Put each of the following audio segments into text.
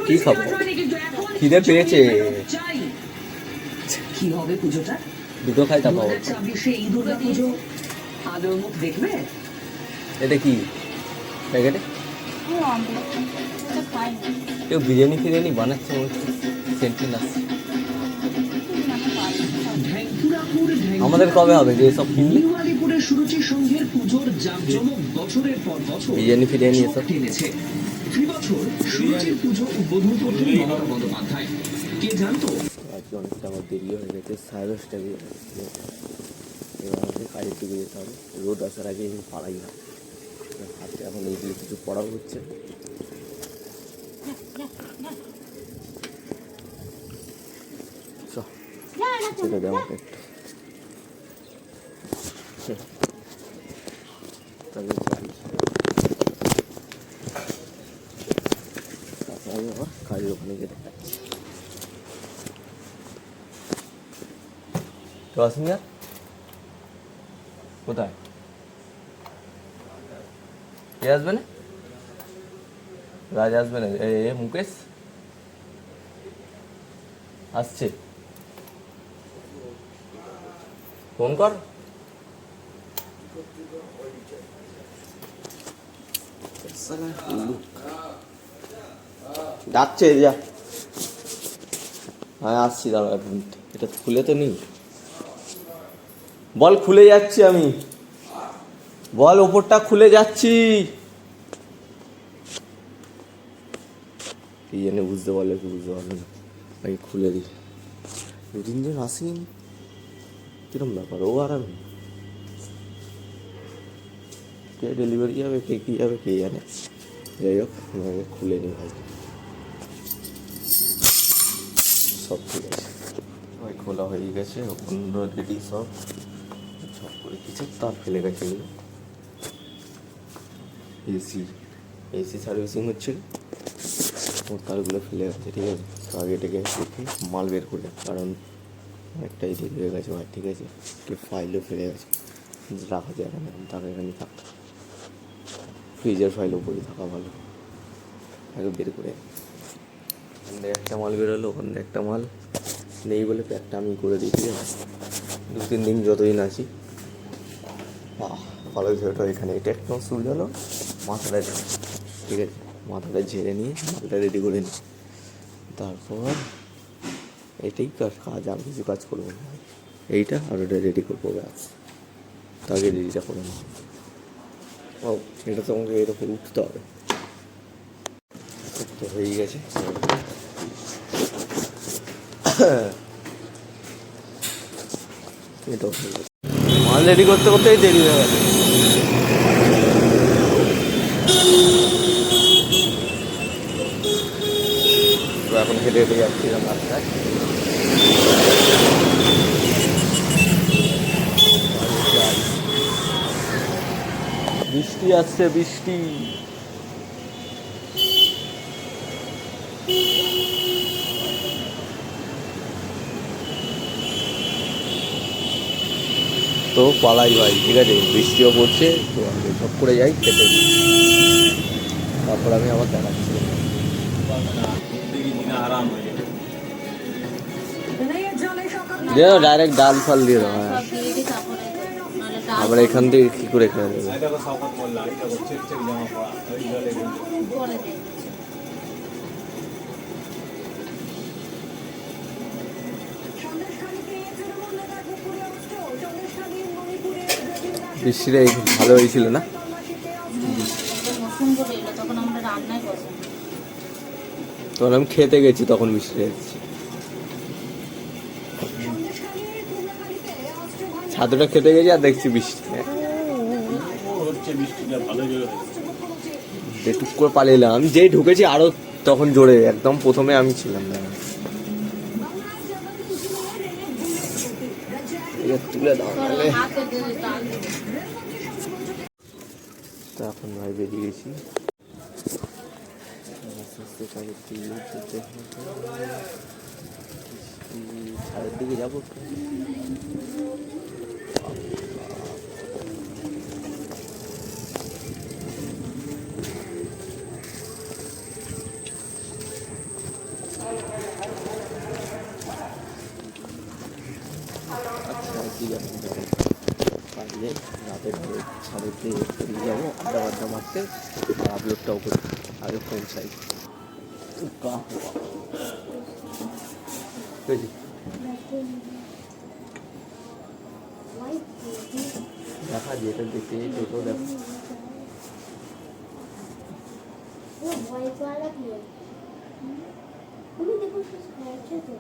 কি খাবো? খিদে পেয়েছে। কি হবে পুজোটা? দুটো খাই তা পাবো। 2026 এই দুর্গা পুজো আদৌ মুখ দেখবে? এটা কি প্যাকেটে? কেউ বিরিয়ানি ফিরিয়ানি বানাচ্ছে সেন্টিন আসছে। আমাদের কবে হবে যে সব কিনলে? আলিপুরের সুরুচি সংঘের পুজোর জাঁকজমক বছরের পর বছর বিরিয়ানি ফিরিয়ানি এসব টেনেছে। এবছর সুরুচির পুজো উদ্বোধন করলেন মমতা বন্দ্যোপাধ্যায়। কে জানতো? আজকে অনেকটা আমার দেরি হয়ে গেছে, 10:30 হয়ে গেছে। এবার আমাকে কাজের দিকে যেতে হবে। রোদ আসার আগে পাড়াই না। হাতে এখন এইগুলো কিছু পড়াও হচ্ছে। সেটা দেওয়া একটু তবে তারপরে আবার কাজের ওখানে যেতে তো আসুন আর কোথায় কে আসবে না? রাজ আসবে না? এ মুকেশ আসছে, ফোন কর। ডাকছে যা। হ্যাঁ আসছি, দাঁড়া এক মিনিট। এটা খুলে তো নেই। বল খুলে যাচ্ছি আমি, বল ওপরটা খুলে যাচ্ছি। কি জানি বুঝতে পারলে কি বুঝতে পারলো না, আমি খুলে দিই। দুদিন জন আসিনি, কিরম ব্যাপার? ও আর আমি কে ডেলিভারি যাবে, কে কী যাবে কে জানে। যাই হোক আমি খুলে নিই ভাই। সব ঠিক আছে ভাই, খোলা হয়ে গেছে, অন্য রেডি সব সব করে কিছু তার ফেলে গেছে এগুলো। এসি সার্ভিসিং হচ্ছিল, ওর তারগুলো ফেলে গেছে। ঠিক আছে, তো আগে এটাকে দেখি মাল বের করে, কারণ অনেকটাই দেরি হয়ে গেছে ভাই। ঠিক আছে, কি ফাইলও ফেলে গেছে, রাখা যায় না, তাকে এখানে থাক। ফ্রিজের ফাইল উপরে থাকা ভালো, আগে বের করে। ওখান থেকে একটা মাল বেরোলো, ওখান থেকে একটা মাল নেই বলে প্যাকটা আমি করে দিই। ঠিক আছে, 2-3 দিন যতদিন আছি ভালো ঝেড়েটা এখানে। এটা একটু সুবিধা হলো, মাথাটা ঠিক আছে, মাথাটা ঝেড়ে নিয়ে মালটা রেডি করে নিই। তারপর এটাই কাজ, আর কিছু কাজ করবো না। এইটা আর ওটা রেডি করবো, ব্যাস। তাকে রেডিটা করে নেব। ও এটা তো আমাকে এর উপরে উঠতে হবে। তো হয়ে গেছে, এটাও হয়ে গেছে। মাল রেডি করতে করতেই দেরি হয়ে গেছে। তো এখন হেঁটে হেঁটে যাচ্ছিলাম রাস্তায়। বৃষ্টি আসছে, বৃষ্টি। তো পালাই ভাই, ঠিক আছে, বৃষ্টিও পড়ছে। তো আমি সব করে যাই খেতে, তারপর আমি আবার দেখাচ্ছি। দিয়ে দাও ডাইরেক্ট, ডাল ফাল দিয়ে দাও। হ্যাঁ, আবার এখান থেকে কী করে খেয়ে দেবে? বৃষ্টিটা ভালো হয়েছিল না? তখন আমি খেতে গেছি, তখন বৃষ্টি এসেছি। ছাতুটা খেতে গেছি আর দেখছি বৃষ্টি। টুক করে পালিয়ে এলাম। আমি যেই ঢুকেছি আরো তখন জোরে, একদম প্রথমে আমি ছিলাম না। তুলে দাও তাহলে। তো এখন ভাই বেরিয়ে গেছি, ছাদের দিকে যাবো। দিকে আমি যাবো, পারলে রাতে ধরে ছাদের দিয়ে বেরিয়ে যাবো আড্ডা মারতে, আর আপলোডটাও করি আগে ফোন চাই। দেখা যেটা দেখতে টোটো দেখো व्हाइट वाला भी है मम्मी देखो उसको स्क्रैच है तो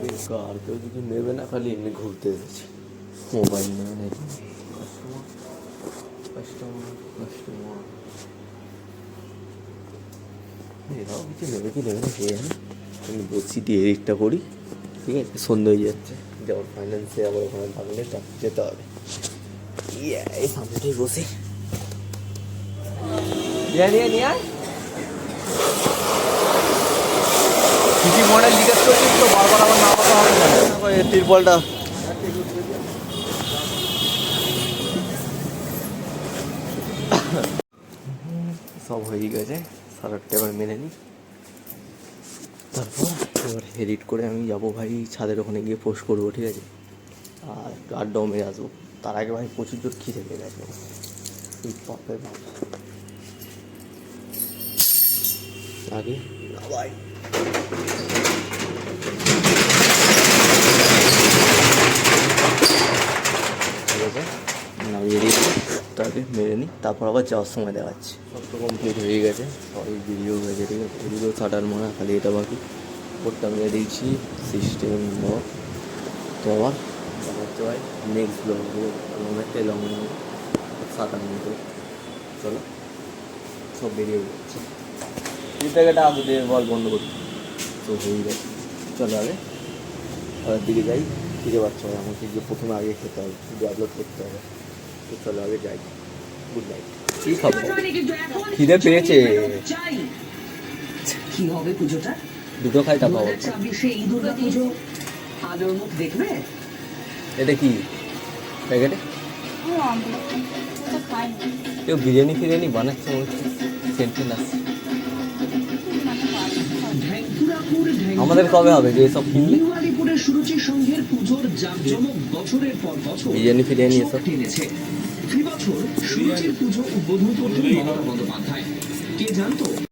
বেকার, কেউ কিছু নেবে না, খালি এমনি ঘুরতে এসেছি, মোবাইল নেবে না। কাস্টমার এরাও কিছু নেবে কি নেবে না কে জানে। আমি বলছি দিয়ে এডিটটা করি, ঠিক আছে, সন্ধ্যে হয়ে যাচ্ছে, যেমন ফাইন্যান্সে আবার ওখানে থাকলে যেতে হবে। এই সামনেটাই বসে নিয়ে আয়। কি মডেল জিজ্ঞেস করছিস তো, বারবার আমার না কথা হবে না। তিরপলটা সব হয়ে গেছে, সারাটা এবার মেনে নিই, তারপর এবার এডিট করে আমি যাবো ভাই ছাদের ওখানে গিয়ে পোস্ট করবো, ঠিক আছে, আর আড্ডাও মেরে আসবো। তার আগে ভাই প্রচুর জোর খিদে পেয়ে গেছে, এই পাপের ভাব আগে ভাই। ঠিক আছে, নামিয়ে দিয়েছি, তাকে মেরে নিই, তারপর আবার যাওয়ার সময় দেখাচ্ছি। সব তো কমপ্লিট হয়ে গেছে, সবই ভিডিও হয়েছে, ঠিক আছে, ভিডিও ছাটার মনে হয় খালি এটা বাকি। কোডটা মেরে দিয়েছি, সিস্টেম তো আবার দেখাচ্ছে ভাই নেক্সট ব্লগ, অনেকটাই লং 7 মিনিট। চলো সব বেরিয়ে যাচ্ছে, জায়গাটা আগে দিয়ে বল বন্ধ করতে, তো হয়ে গেছে। চলো আগে ঘরের দিকে যাই, ফিরে পাচ্ছে ভাই, আমাকে গিয়ে প্রথমে আগে খেতে হবে, ভিডিও আপলোড করতে হবে, তো চলো আগে যাই। Good night. কী খাবো, খিদে পেয়েছে, কি হবে পুজোটা? দুটো খাই তা পাবো। 2026 এই দুর্গা পুজো আলোর মুখ দেখবে? এটা কি প্যাকেটে কেউ বিরিয়ানি ফিরিয়ানি বানাচ্ছে, সেন্ট আসছে। আমাদের কবে হবে যে সব কিনলে? আলিপুরের সুরুচি সংঘের পুজোর জাঁকজমক বছরের পর বছর বিরিয়ানি ফিরিয়ানি এসব টেনেছে। এবছর সুরুচির পুজো উদ্বোধন করলেন মমতা বন্দ্যোপাধ্যায়। কে জানতো